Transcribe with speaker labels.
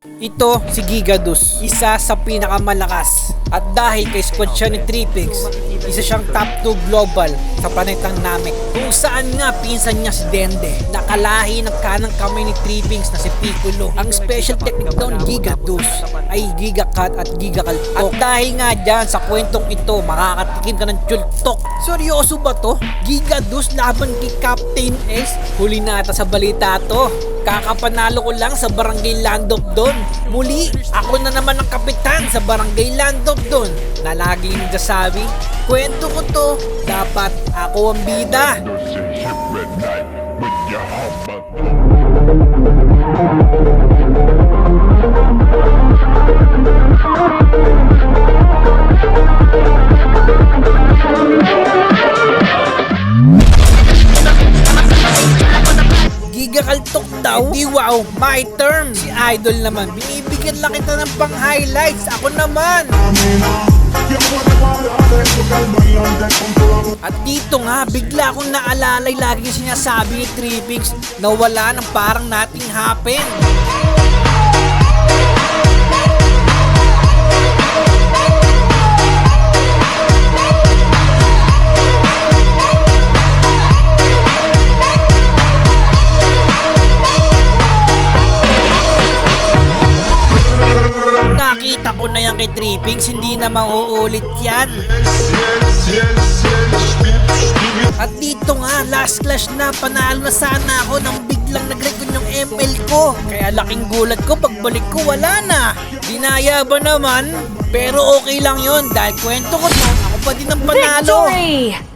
Speaker 1: Ito si Gigadus, isa sa pinakamalakas. At dahil kay squad siya ni Tripix, isa siyang top 2 global sa planetang Namek. Kung saan nga pinsan niya si Dende, nakalahi ng kanang kamay ni Tripix na si Piccolo. Ang special technique daw ni Gigadus ay Gigacut at Gigakaltok. At dahil nga dyan sa kwentong ito, makakatikim ka ng tsultok. Seryoso ba to? Gigadus laban kay Captain S? Huli na ata sa balita to. Kakapanalo ko lang sa Barangay Landop doon. Muli, ako na naman ang kapitan sa Barangay Landop doon. Na laging nagsasabi, kwento ko to, dapat ako ang bida. Gigakaltok daw? Di wow, my term. Si Idol naman, binibigyan lang kita ng pang highlights. Ako naman. At dito nga, bigla akong naalalay lagi sinasabi ni Tripix na wala ng parang nothing happen. Nakita ko na yan kay Tripix, hindi na mauulit yan. At dito nga, last clash na, panalo na sana ako nang biglang nag-recon yung ML ko. Kaya laking gulat ko, pagbalik ko wala na. Dinaya ba naman? Pero okay lang yon dahil kwento ko na, ako pa din ang panalo.
Speaker 2: Victory!